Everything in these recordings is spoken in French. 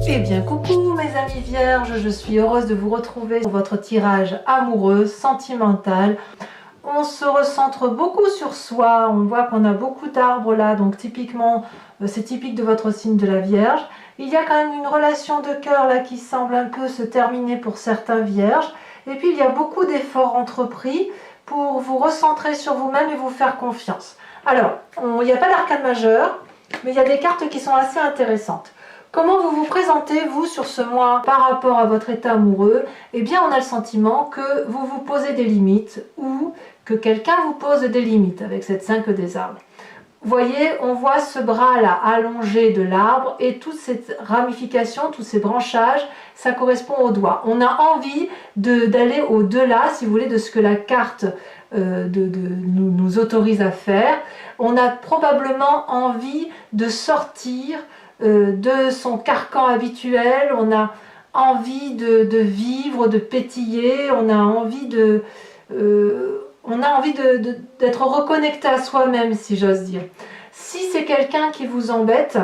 Eh bien coucou mes amis vierges, je suis heureuse de vous retrouver pour votre tirage amoureux, sentimental. On se recentre beaucoup sur soi, on voit qu'on a beaucoup d'arbres là, donc typiquement c'est typique de votre signe de la Vierge. Il y a quand même une relation de cœur là qui semble un peu se terminer pour certains vierges. Et puis il y a beaucoup d'efforts entrepris pour vous recentrer sur vous-même et vous faire confiance. Alors, il n'y a pas d'arcane majeur, mais il y a des cartes qui sont assez intéressantes. Comment vous vous présentez, vous, sur ce mois par rapport à votre état amoureux? Eh bien, on a le sentiment que vous vous posez des limites ou que quelqu'un vous pose des limites avec cette 5 des arbres. Vous voyez, on voit ce bras-là allongé de l'arbre et toute cette ramification, tous ces branchages, ça correspond au doigt. On a envie d'aller au-delà, si vous voulez, de ce que la carte nous autorise à faire. On a probablement envie de sortir de son carcan habituel, on a envie de vivre, de pétiller, on a envie d'être reconnecté à soi-même, si j'ose dire. Si c'est quelqu'un qui vous embête,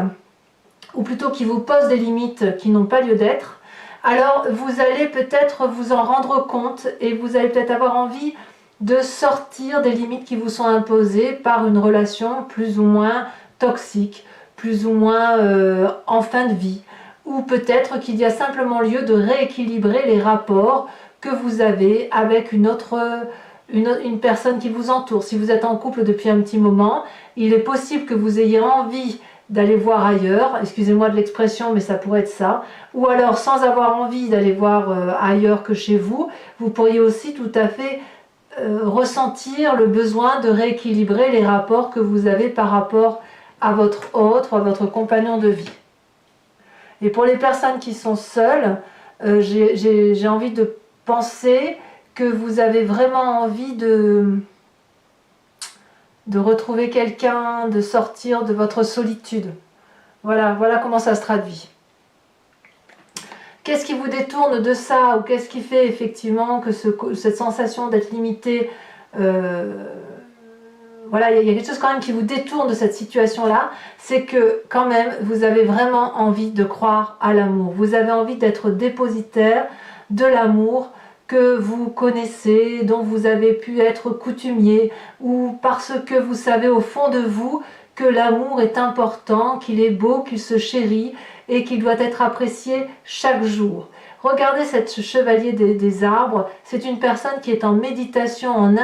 ou plutôt qui vous pose des limites qui n'ont pas lieu d'être, alors vous allez peut-être vous en rendre compte et vous allez peut-être avoir envie de sortir des limites qui vous sont imposées par une relation plus ou moins toxique, plus ou moins en fin de vie, ou peut-être qu'il y a simplement lieu de rééquilibrer les rapports que vous avez avec une personne qui vous entoure. Si vous êtes en couple depuis un petit moment, il est possible que vous ayez envie d'aller voir ailleurs, excusez-moi de l'expression, mais ça pourrait être ça, ou alors sans avoir envie d'aller voir ailleurs que chez vous, vous pourriez aussi tout à fait ressentir le besoin de rééquilibrer les rapports que vous avez par rapport à votre autre, à votre compagnon de vie. Et pour les personnes qui sont seules, j'ai envie de penser que vous avez vraiment envie de retrouver quelqu'un, de sortir de votre solitude. Voilà comment ça se traduit. Qu'est-ce qui vous détourne de ça, ou qu'est-ce qui fait effectivement que cette sensation d'être limité, voilà, il y a quelque chose quand même qui vous détourne de cette situation-là, c'est que quand même vous avez vraiment envie de croire à l'amour. Vous avez envie d'être dépositaire de l'amour que vous connaissez, dont vous avez pu être coutumier, ou parce que vous savez au fond de vous que l'amour est important, qu'il est beau, qu'il se chérit et qu'il doit être apprécié chaque jour. Regardez ce chevalier des arbres, c'est une personne qui est en méditation, en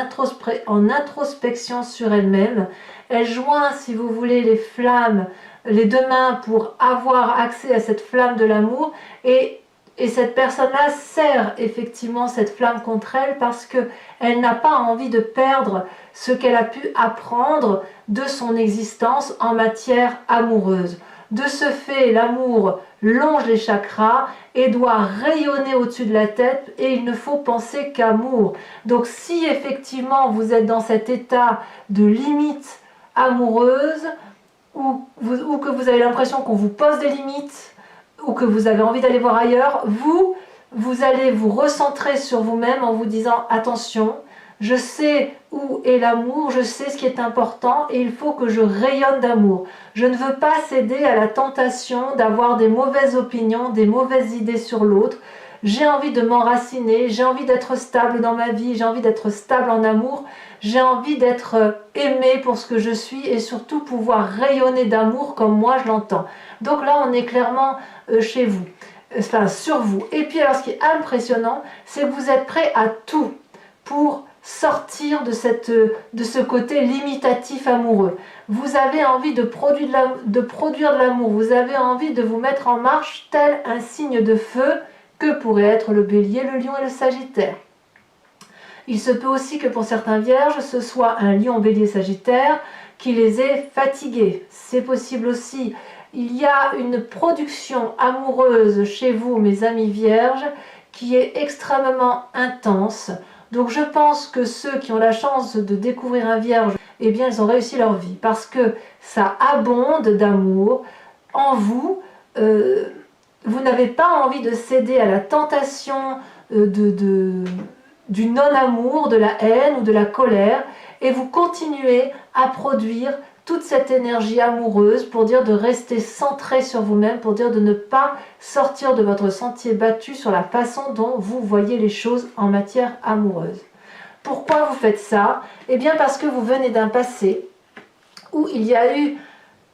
introspection sur elle-même. Elle joint, si vous voulez, les flammes, les deux mains pour avoir accès à cette flamme de l'amour, et cette personne-là serre effectivement cette flamme contre elle parce qu'elle n'a pas envie de perdre ce qu'elle a pu apprendre de son existence en matière amoureuse. De ce fait, l'amour longe les chakras et doit rayonner au-dessus de la tête, et il ne faut penser qu'amour. Donc si effectivement vous êtes dans cet état de limite amoureuse, ou que vous avez l'impression qu'on vous pose des limites, ou que vous avez envie d'aller voir ailleurs, vous allez vous recentrer sur vous-même en vous disant attention, je sais où est l'amour, je sais ce qui est important et il faut que je rayonne d'amour. Je ne veux pas céder à la tentation d'avoir des mauvaises opinions, des mauvaises idées sur l'autre. J'ai envie de m'enraciner, j'ai envie d'être stable dans ma vie, j'ai envie d'être stable en amour, j'ai envie d'être aimée pour ce que je suis et surtout pouvoir rayonner d'amour comme moi je l'entends. Donc là on est clairement chez vous, enfin sur vous. Et puis alors ce qui est impressionnant, c'est que vous êtes prêt à tout pour sortir de ce côté limitatif amoureux. Vous avez envie de produire de l'amour, vous avez envie de vous mettre en marche tel un signe de feu que pourrait être le bélier, le lion et le sagittaire. Il se peut aussi que pour certains vierges, ce soit un lion, bélier, sagittaire qui les ait fatigués. C'est possible aussi. Il y a une production amoureuse chez vous, mes amis vierges, qui est extrêmement intense. Donc je pense que ceux qui ont la chance de découvrir un vierge, eh bien ils ont réussi leur vie parce que ça abonde d'amour en vous. Vous n'avez pas envie de céder à la tentation du non-amour, de la haine ou de la colère, et vous continuez à produire toute cette énergie amoureuse pour dire de rester centré sur vous-même, pour dire de ne pas sortir de votre sentier battu sur la façon dont vous voyez les choses en matière amoureuse. Pourquoi vous faites ça? Eh bien parce que vous venez d'un passé où il y a eu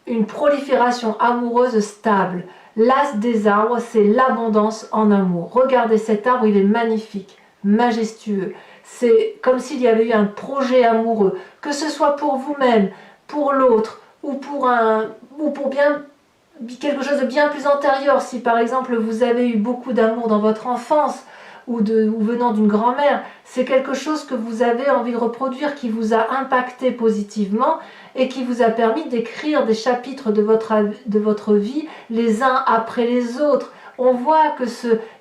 une prolifération amoureuse stable. L'as des arbres, c'est l'abondance en amour. Regardez cet arbre, il est magnifique, majestueux. C'est comme s'il y avait eu un projet amoureux, que ce soit pour vous-même, pour l'autre, ou pour bien quelque chose de bien plus antérieur. Si par exemple vous avez eu beaucoup d'amour dans votre enfance, ou venant d'une grand-mère, c'est quelque chose que vous avez envie de reproduire, qui vous a impacté positivement et qui vous a permis d'écrire des chapitres de votre vie les uns après les autres. On voit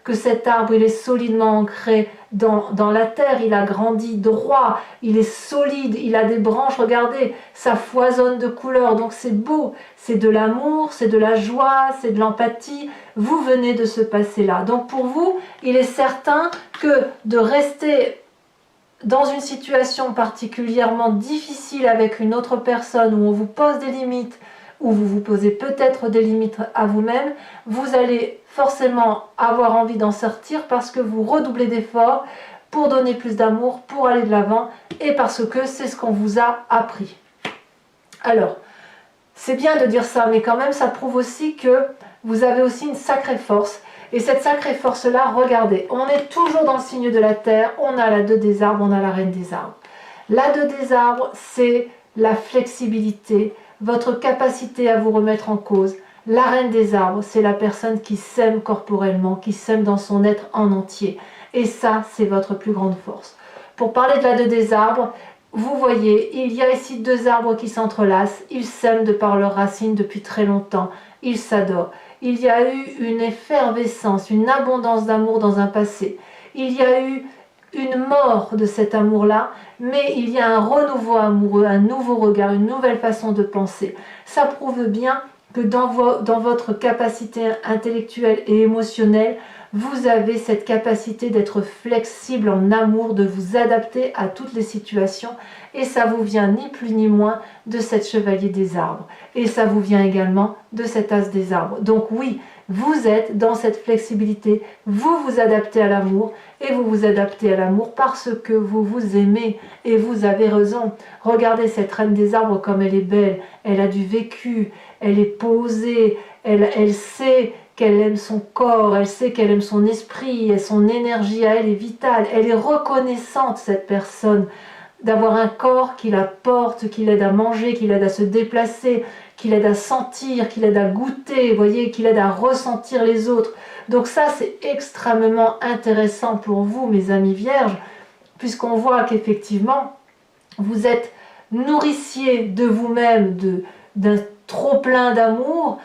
que cet arbre, il est solidement ancré dans la terre, il a grandi droit, il est solide, il a des branches, regardez, ça foisonne de couleurs, donc c'est beau, c'est de l'amour, c'est de la joie, c'est de l'empathie, vous venez de ce passé-là. Donc pour vous, il est certain que de rester dans une situation particulièrement difficile avec une autre personne où on vous pose des limites, où vous vous posez peut-être des limites à vous-même, vous allez forcément avoir envie d'en sortir parce que vous redoublez d'efforts pour donner plus d'amour, pour aller de l'avant et parce que c'est ce qu'on vous a appris. Alors, c'est bien de dire ça, mais quand même ça prouve aussi que vous avez aussi une sacrée force. Et cette sacrée force-là, regardez, on est toujours dans le signe de la terre, on a la 2 des arbres, on a la reine des arbres. La 2 des arbres, c'est la flexibilité, votre capacité à vous remettre en cause. La reine des arbres, c'est la personne qui s'aime corporellement, qui s'aime dans son être en entier. Et ça, c'est votre plus grande force. Pour parler de la 2 des arbres, vous voyez, il y a ici 2 arbres qui s'entrelacent, ils s'aiment de par leurs racines depuis très longtemps, ils s'adorent. Il y a eu une effervescence, une abondance d'amour dans un passé. Il y a eu une mort de cet amour-là, mais il y a un renouveau amoureux, un nouveau regard, une nouvelle façon de penser. Ça prouve bien que dans votre capacité intellectuelle et émotionnelle, vous avez cette capacité d'être flexible en amour, de vous adapter à toutes les situations, et ça vous vient ni plus ni moins de cette chevalier des arbres, et ça vous vient également de cet as des arbres. Donc oui, vous êtes dans cette flexibilité, vous vous adaptez à l'amour, et vous vous adaptez à l'amour parce que vous vous aimez, et vous avez raison. Regardez cette reine des arbres comme elle est belle, elle a du vécu, elle est posée, elle sait qu'elle aime son corps, elle sait qu'elle aime son esprit, et son énergie à elle est vitale, elle est reconnaissante cette personne, d'avoir un corps qui la porte, qui l'aide à manger, qui l'aide à se déplacer, qui l'aide à sentir, qui l'aide à goûter, vous voyez, qui l'aide à ressentir les autres. Donc ça, c'est extrêmement intéressant pour vous, mes amis vierges, puisqu'on voit qu'effectivement, vous êtes nourricier de vous-même, d'un trop-plein d'amour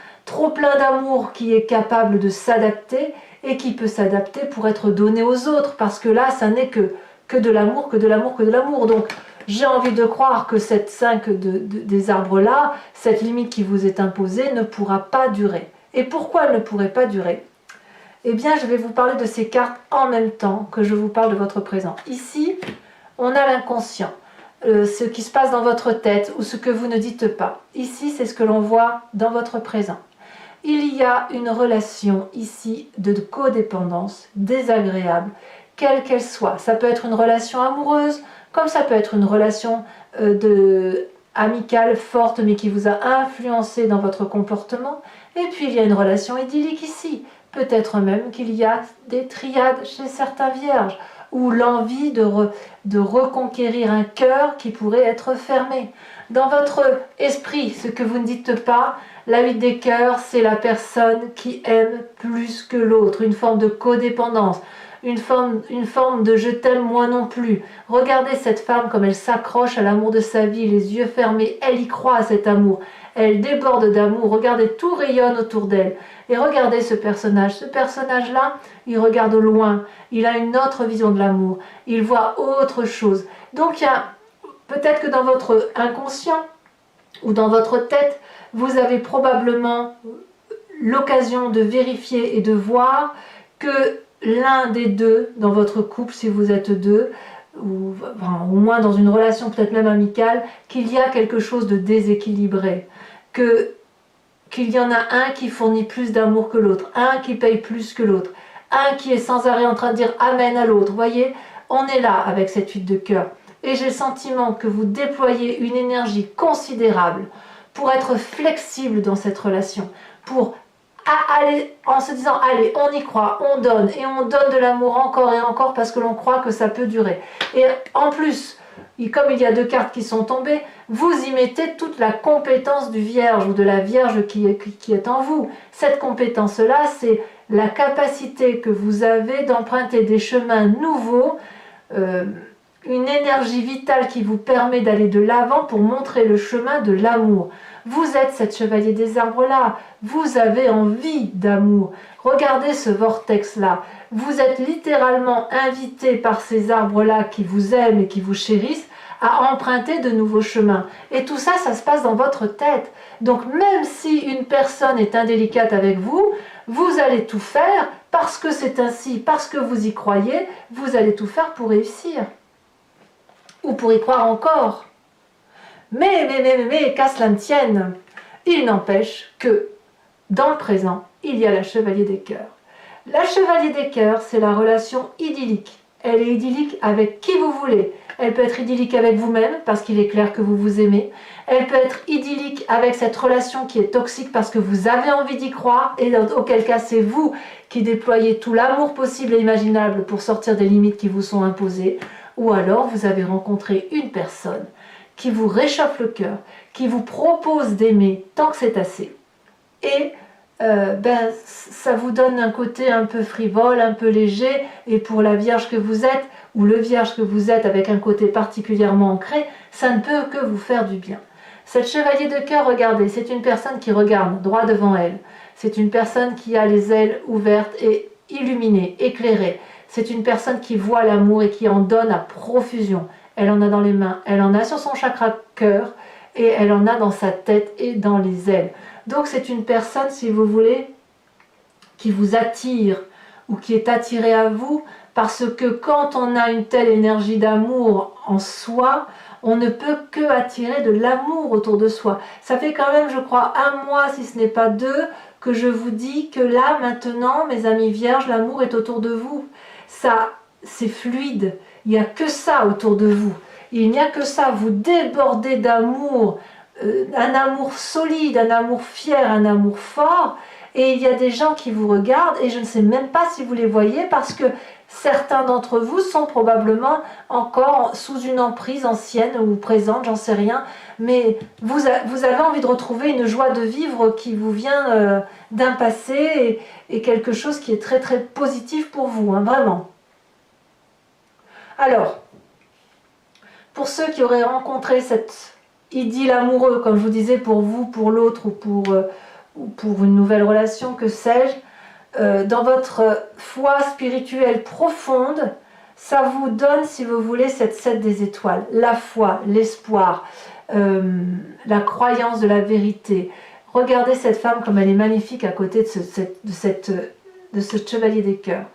qui est capable de s'adapter et qui peut s'adapter pour être donné aux autres, parce que là, ça n'est que de l'amour, que de l'amour, que de l'amour. Donc, j'ai envie de croire que cette 5 des arbres-là, cette limite qui vous est imposée, ne pourra pas durer. Et pourquoi elle ne pourrait pas durer? Eh bien, je vais vous parler de ces cartes en même temps que je vous parle de votre présent. Ici, on a l'inconscient, ce qui se passe dans votre tête ou ce que vous ne dites pas. Ici, c'est ce que l'on voit dans votre présent. Il y a une relation ici de codépendance désagréable, quelle qu'elle soit. Ça peut être une relation amoureuse, comme ça peut être une relation amicale forte, mais qui vous a influencé dans votre comportement. Et puis il y a une relation idyllique ici. Peut-être même qu'il y a des triades chez certains vierges, ou l'envie de reconquérir un cœur qui pourrait être fermé. Dans votre esprit, ce que vous ne dites pas, la 8 des cœurs, c'est la personne qui aime plus que l'autre, une forme de codépendance, une forme de je t'aime moi non plus. Regardez cette femme comme elle s'accroche à l'amour de sa vie, les yeux fermés, elle y croit à cet amour, elle déborde d'amour, regardez, tout rayonne autour d'elle. Et regardez ce personnage-là, il regarde au loin, il a une autre vision de l'amour, il voit autre chose. Donc il y a peut-être que dans votre inconscient ou dans votre tête, vous avez probablement l'occasion de vérifier et de voir que l'un des deux, dans votre couple, si vous êtes deux, enfin, au moins dans une relation peut-être même amicale, qu'il y a quelque chose de déséquilibré, qu'il y en a un qui fournit plus d'amour que l'autre, un qui paye plus que l'autre, un qui est sans arrêt en train de dire amen à l'autre. Vous voyez, on est là avec cette 8 de cœur. Et j'ai le sentiment que vous déployez une énergie considérable pour être flexible dans cette relation, pour aller en se disant allez, on y croit, on donne, et on donne de l'amour encore et encore parce que l'on croit que ça peut durer. Et en plus, comme il y a 2 cartes qui sont tombées, vous y mettez toute la compétence du Vierge ou de la Vierge qui est en vous. Cette compétence-là, c'est la capacité que vous avez d'emprunter des chemins nouveaux, une énergie vitale qui vous permet d'aller de l'avant pour montrer le chemin de l'amour. Vous êtes cette chevalier des arbres-là, vous avez envie d'amour. Regardez ce vortex-là. Vous êtes littéralement invité par ces arbres-là qui vous aiment et qui vous chérissent à emprunter de nouveaux chemins. Et tout ça, ça se passe dans votre tête. Donc même si une personne est indélicate avec vous, vous allez tout faire parce que c'est ainsi, parce que vous y croyez, vous allez tout faire pour réussir. Ou pour y croire encore. Mais, qu'à cela ne tienne, il n'empêche que dans le présent, il y a la chevalier des cœurs. La chevalier des cœurs, c'est la relation idyllique. Elle est idyllique avec qui vous voulez. Elle peut être idyllique avec vous-même, parce qu'il est clair que vous vous aimez. Elle peut être idyllique avec cette relation qui est toxique parce que vous avez envie d'y croire, et auquel cas c'est vous qui déployez tout l'amour possible et imaginable pour sortir des limites qui vous sont imposées. Ou alors vous avez rencontré une personne qui vous réchauffe le cœur, qui vous propose d'aimer tant que c'est assez. Et ça vous donne un côté un peu frivole, un peu léger, et pour la Vierge que vous êtes, ou le Vierge que vous êtes avec un côté particulièrement ancré, ça ne peut que vous faire du bien. Cette chevalier de cœur, regardez, c'est une personne qui regarde droit devant elle. C'est une personne qui a les ailes ouvertes et illuminées, éclairées. C'est une personne qui voit l'amour et qui en donne à profusion. Elle en a dans les mains, elle en a sur son chakra cœur, et elle en a dans sa tête et dans les ailes. Donc c'est une personne, si vous voulez, qui vous attire ou qui est attirée à vous, parce que quand on a une telle énergie d'amour en soi, on ne peut que attirer de l'amour autour de soi. Ça fait quand même, je crois, 1 mois, si ce n'est pas 2, que je vous dis que là, maintenant, mes amis vierges, l'amour est autour de vous. Ça, c'est fluide. Il n'y a que ça autour de vous. Il n'y a que ça. Vous débordez d'amour, un amour solide, un amour fier, un amour fort. Et il y a des gens qui vous regardent et je ne sais même pas si vous les voyez parce que certains d'entre vous sont probablement encore sous une emprise ancienne ou présente, j'en sais rien. Mais vous avez envie de retrouver une joie de vivre qui vous vient d'un passé et quelque chose qui est très très positif pour vous, hein, vraiment. Alors, pour ceux qui auraient rencontré cette idylle amoureuse, comme je vous disais, pour vous, pour l'autre ou pour une nouvelle relation, que sais-je, dans votre foi spirituelle profonde, ça vous donne, si vous voulez, cette 7 des étoiles. La foi, l'espoir, la croyance de la vérité. Regardez cette femme comme elle est magnifique à côté de ce chevalier des cœurs.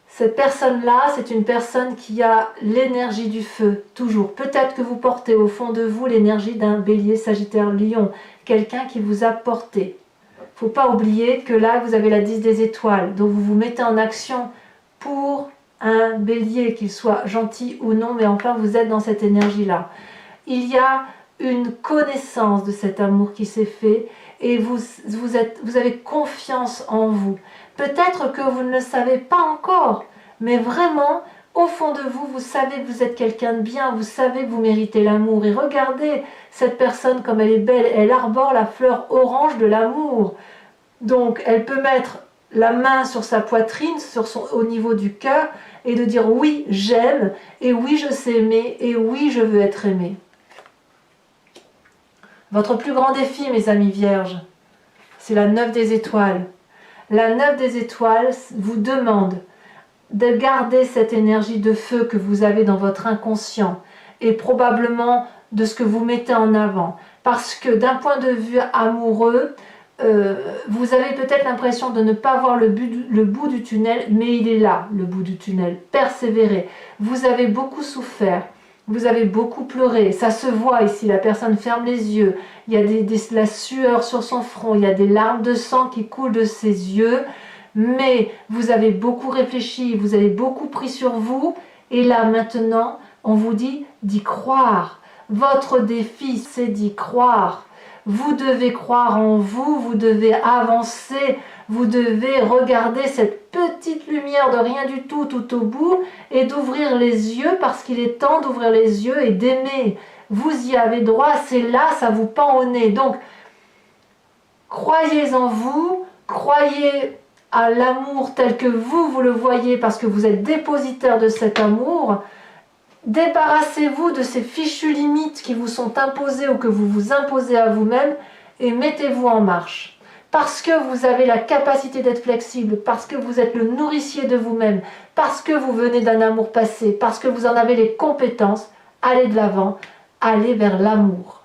Cette personne-là, c'est une personne qui a l'énergie du feu, toujours. Peut-être que vous portez au fond de vous l'énergie d'un bélier, sagittaire, lion, quelqu'un qui vous a porté. Il ne faut pas oublier que là, vous avez la 10 des étoiles, donc vous vous mettez en action pour un bélier, qu'il soit gentil ou non, mais enfin, vous êtes dans cette énergie-là. Il y a une connaissance de cet amour qui s'est fait et vous avez confiance en vous. Peut-être que vous ne le savez pas encore, mais vraiment, au fond de vous, vous savez que vous êtes quelqu'un de bien, vous savez que vous méritez l'amour. Et regardez cette personne comme elle est belle, elle arbore la fleur orange de l'amour. Donc, elle peut mettre la main sur sa poitrine, au niveau du cœur, et de dire oui, j'aime, et oui, je sais aimer, et oui, je veux être aimé. Votre plus grand défi, mes amis vierges, c'est la 9 des étoiles. La 9 des étoiles vous demande de garder cette énergie de feu que vous avez dans votre inconscient et probablement de ce que vous mettez en avant. Parce que d'un point de vue amoureux, vous avez peut-être l'impression de ne pas voir le bout du tunnel, mais il est là, le bout du tunnel. Persévérez. Vous avez beaucoup souffert. Vous avez beaucoup pleuré, ça se voit ici, la personne ferme les yeux, il y a la sueur sur son front, il y a des larmes de sang qui coulent de ses yeux, mais vous avez beaucoup réfléchi, vous avez beaucoup pris sur vous, et là maintenant, on vous dit d'y croire. Votre défi, c'est d'y croire. Vous devez croire en vous, vous devez avancer, vous devez regarder cette petite lumière de rien du tout tout au bout et d'ouvrir les yeux parce qu'il est temps d'ouvrir les yeux et d'aimer. Vous y avez droit, c'est là, ça vous pend au nez. Donc, croyez en vous, croyez à l'amour tel que vous le voyez parce que vous êtes dépositaire de cet amour. Débarrassez-vous de ces fichues limites qui vous sont imposées ou que vous vous imposez à vous-même et mettez-vous en marche. Parce que vous avez la capacité d'être flexible, parce que vous êtes le nourricier de vous-même, parce que vous venez d'un amour passé, parce que vous en avez les compétences, allez de l'avant, allez vers l'amour.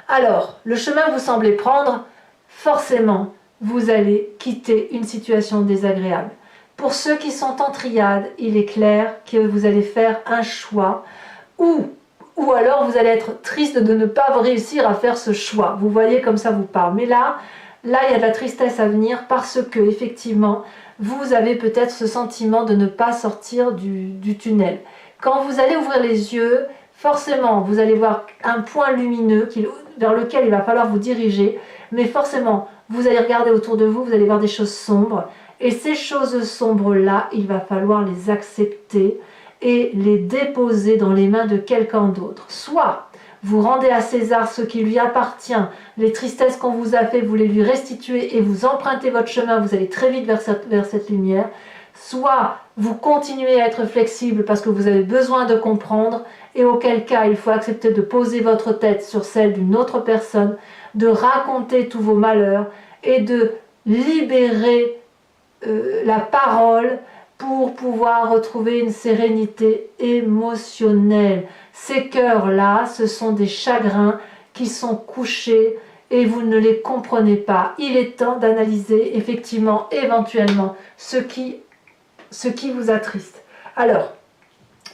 Alors, le chemin que vous semblez prendre, forcément, vous allez quitter une situation désagréable. Pour ceux qui sont en triade, il est clair que vous allez faire un choix ou alors vous allez être triste de ne pas réussir à faire ce choix. Vous voyez comme ça vous parle. Mais là, il y a de la tristesse à venir parce que effectivement, vous avez peut-être ce sentiment de ne pas sortir du tunnel. Quand vous allez ouvrir les yeux, forcément, vous allez voir un point lumineux vers lequel il va falloir vous diriger. Mais forcément, vous allez regarder autour de vous, vous allez voir des choses sombres. Et ces choses sombres-là, il va falloir les accepter et les déposer dans les mains de quelqu'un d'autre. Soit vous rendez à César ce qui lui appartient, les tristesses qu'on vous a fait, vous les lui restituez et vous empruntez votre chemin, vous allez très vite vers cette lumière. Soit vous continuez à être flexible parce que vous avez besoin de comprendre et auquel cas il faut accepter de poser votre tête sur celle d'une autre personne, de raconter tous vos malheurs et de libérer la parole pour pouvoir retrouver une sérénité émotionnelle. Ces cœurs-là, ce sont des chagrins qui sont couchés et vous ne les comprenez pas. Il est temps d'analyser effectivement, éventuellement, ce qui vous attriste. Alors,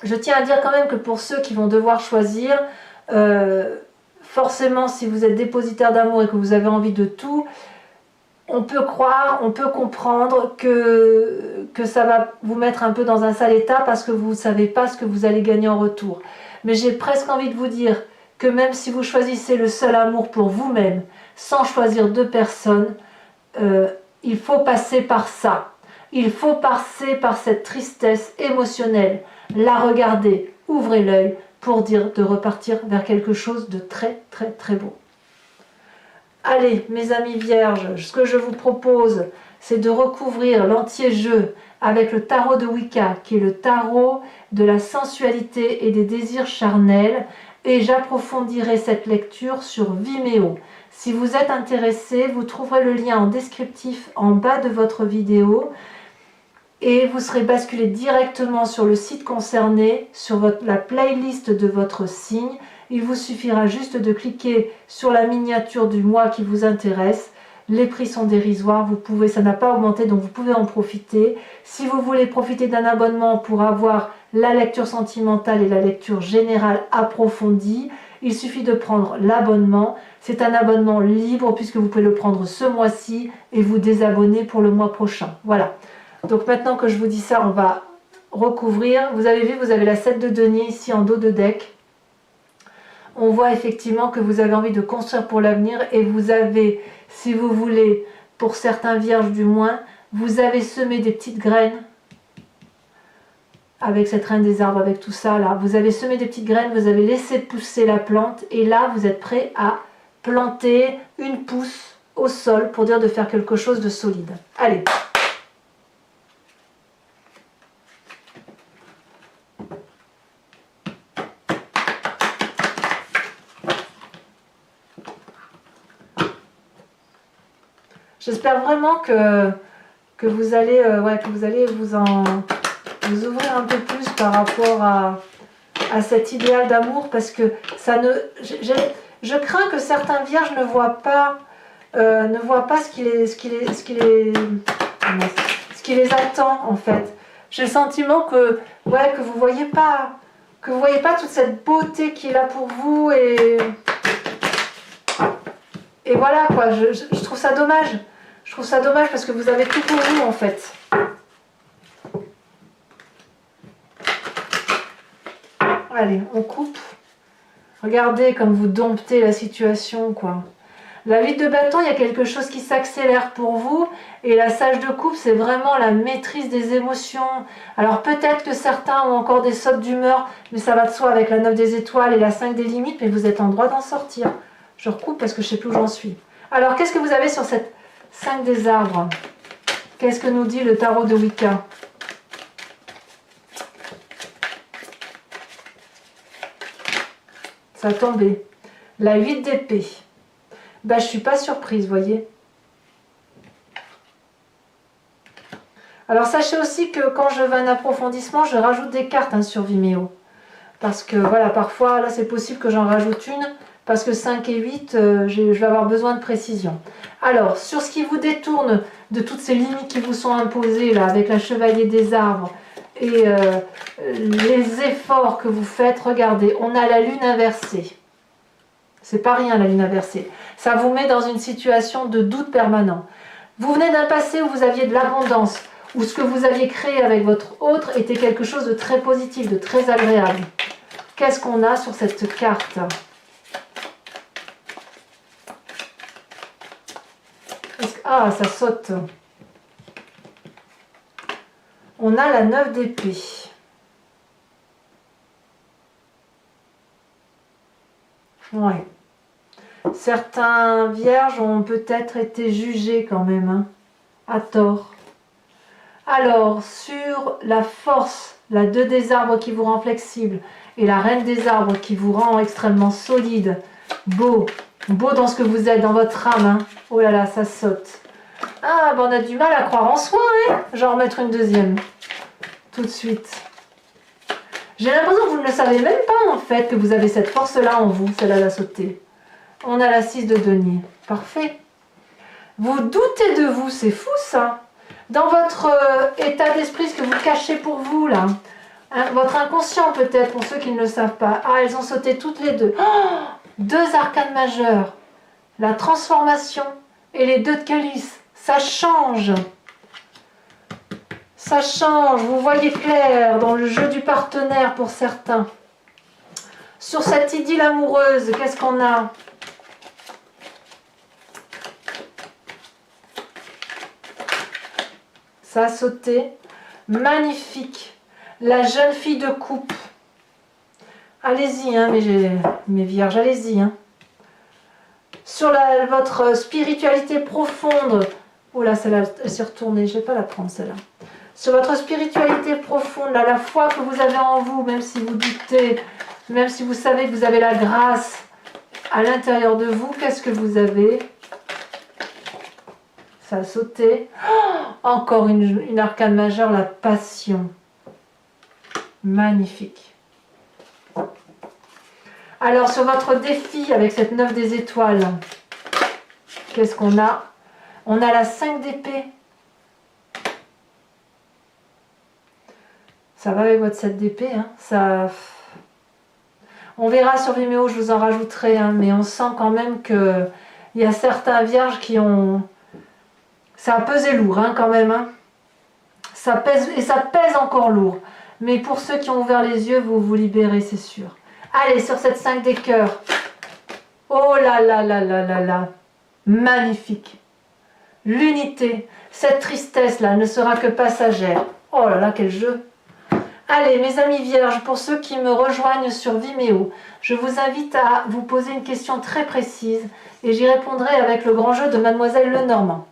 je tiens à dire quand même que pour ceux qui vont devoir choisir, forcément, si vous êtes dépositaire d'amour et que vous avez envie de tout, on peut croire, on peut comprendre que ça va vous mettre un peu dans un sale état parce que vous ne savez pas ce que vous allez gagner en retour. Mais j'ai presque envie de vous dire que même si vous choisissez le seul amour pour vous-même, sans choisir deux personnes, il faut passer par ça. Il faut passer par cette tristesse émotionnelle, la regarder, ouvrez l'œil pour dire de repartir vers quelque chose de très très très beau. Allez, mes amis vierges, ce que je vous propose, c'est de recouvrir l'entier jeu avec le tarot de Wicca, qui est le tarot de la sensualité et des désirs charnels, et j'approfondirai cette lecture sur Vimeo. Si vous êtes intéressé, vous trouverez le lien en descriptif en bas de votre vidéo, et vous serez basculé directement sur le site concerné, sur la playlist de votre signe. Il vous suffira juste de cliquer sur la miniature du mois qui vous intéresse. Les prix sont dérisoires, ça n'a pas augmenté, donc vous pouvez en profiter. Si vous voulez profiter d'un abonnement pour avoir la lecture sentimentale et la lecture générale approfondie, il suffit de prendre l'abonnement. C'est un abonnement libre puisque vous pouvez le prendre ce mois-ci et vous désabonner pour le mois prochain. Voilà. Donc maintenant que je vous dis ça, on va recouvrir. Vous avez vu, vous avez la 7 de denier ici en dos de deck. On voit effectivement que vous avez envie de construire pour l'avenir et vous avez, si vous voulez, pour certains vierges du moins, vous avez semé des petites graines avec cette reine des arbres, avec tout ça là. Vous avez semé des petites graines, vous avez laissé pousser la plante et là vous êtes prêt à planter une pousse au sol pour dire de faire quelque chose de solide. Allez. J'espère vraiment que vous allez vous ouvrir un peu plus par rapport à cet idéal d'amour parce que ça ne, je crains que certains vierges ne voient pas ne voient pas ce qui les attend en fait. J'ai le sentiment que, ouais, que vous voyez pas toute cette beauté qui est là pour vous et voilà quoi, je trouve ça dommage. Je trouve ça dommage parce que vous avez tout pour vous en fait. Allez, on coupe. Regardez comme vous domptez la situation quoi. La 8 de bâton, il y a quelque chose qui s'accélère pour vous. Et la sage de coupe, c'est vraiment la maîtrise des émotions. Alors peut-être que certains ont encore des sautes d'humeur, mais ça va de soi avec la 9 des étoiles et la 5 des limites, mais vous êtes en droit d'en sortir. Je recoupe parce que je ne sais plus où j'en suis. Alors qu'est-ce que vous avez sur cette 5 des arbres? Qu'est-ce que nous dit le tarot de Wicca? Ça a tombé. La 8 d'épée. Ben, je ne suis pas surprise, voyez. Alors sachez aussi que quand je veux un approfondissement, je rajoute des cartes sur Vimeo. Parce que voilà, parfois, là c'est possible que j'en rajoute une, parce que 5 et 8, je vais avoir besoin de précision. Alors, sur ce qui vous détourne de toutes ces limites qui vous sont imposées, là, avec la chevalier des arbres, et les efforts que vous faites, regardez, on a la lune inversée. C'est pas rien la lune inversée. Ça vous met dans une situation de doute permanent. Vous venez d'un passé où vous aviez de l'abondance, où ce que vous aviez créé avec votre autre était quelque chose de très positif, de très agréable. Qu'est-ce qu'on a sur cette carte? Ah, ça saute. On a la 9 d'épée. Ouais. Certains vierges ont peut-être été jugés quand même, hein, à tort. Alors, sur la force, la 2 des arbres qui vous rend flexible et la reine des arbres qui vous rend extrêmement solide, beau dans ce que vous êtes, dans votre âme, hein. Oh là là, ça saute. Ah, ben on a du mal à croire en soi, hein. Je vais en remettre une deuxième, tout de suite. J'ai l'impression que vous ne le savez même pas en fait, que vous avez cette force-là en vous, celle-là a sauté. On a la 6 de denier. Parfait. Vous doutez de vous, c'est fou ça. Dans votre état d'esprit, ce que vous cachez pour vous là, hein, votre inconscient peut-être, pour ceux qui ne le savent pas. Ah, elles ont sauté toutes les deux. Oh, 2 arcanes majeures. La transformation et les 2 de calice. Ça change. Ça change. Vous voyez clair dans le jeu du partenaire pour certains. Sur cette idylle amoureuse, qu'est-ce qu'on a ? Ça a sauté. Magnifique. La jeune fille de coupe. Allez-y, hein, mes vierges, allez-y. Hein. Sur votre spiritualité profonde. Oh là, celle-là, elle s'est retournée. Je ne vais pas la prendre, celle-là. Sur votre spiritualité profonde, là, la foi que vous avez en vous, même si vous doutez, même si vous savez que vous avez la grâce à l'intérieur de vous, qu'est-ce que vous avez ? Ça a sauté. Oh, encore une arcane majeure, la passion. Magnifique. Alors, sur votre défi avec cette 9 des étoiles, qu'est-ce qu'on a ? On a la 5 d'épée. Ça va avec votre 7 d'épée. Hein, ça... On verra sur Vimeo, je vous en rajouterai. Hein, mais on sent quand même qu'il y a certains vierges qui ont... Ça a pesé lourd hein, quand même. Hein. Ça pèse, et ça pèse encore lourd. Mais pour ceux qui ont ouvert les yeux, vous vous libérez, c'est sûr. Allez, sur cette 5 des cœurs. Oh là là là là là là. Magnifique. L'unité. Cette tristesse-là ne sera que passagère. Oh là là, quel jeu. Allez, mes amis vierges, pour ceux qui me rejoignent sur Vimeo, je vous invite à vous poser une question très précise et j'y répondrai avec le grand jeu de Mademoiselle Lenormand.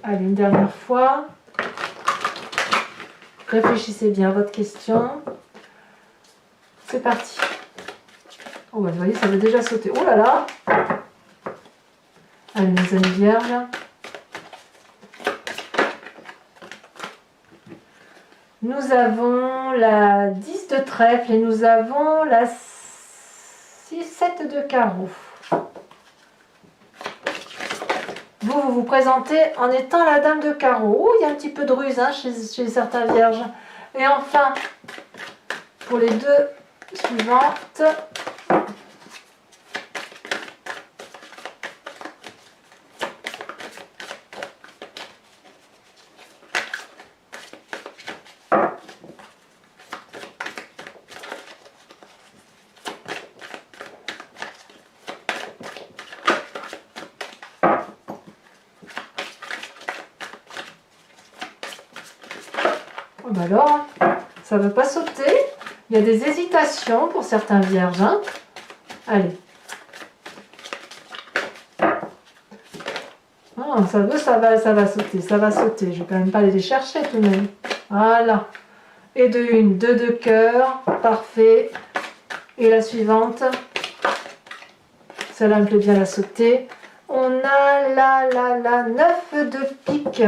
Allez, une dernière fois. Réfléchissez bien à votre question. C'est parti. Oh, bah, vous voyez, ça veut déjà sauter. Oh là là! Allez, mes amis vierges. Nous avons la 10 de trèfle et nous avons la 7 de carreau. Vous vous présentez en étant la dame de carreau. Oh, il y a un petit peu de ruse hein, chez certains vierges. Et enfin, pour les deux suivantes, bah alors, ça ne veut pas sauter. Il y a des hésitations pour certains vierges. Hein. Allez. Oh, ça va sauter, ça va sauter. Je ne vais quand même pas aller les chercher tout de même. Voilà. Et de une, deux de cœur. Parfait. Et la suivante. Celle-là me plaît bien la sauter. On a la 9 de pique.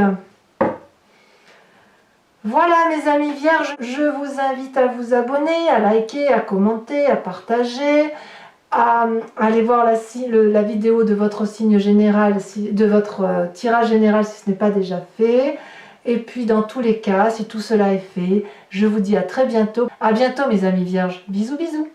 Voilà mes amis vierges, je vous invite à vous abonner, à liker, à commenter, à partager, à aller voir la vidéo de votre signe général, de votre tirage général si ce n'est pas déjà fait. Et puis dans tous les cas, si tout cela est fait, je vous dis à très bientôt. À bientôt mes amis vierges. Bisous bisous.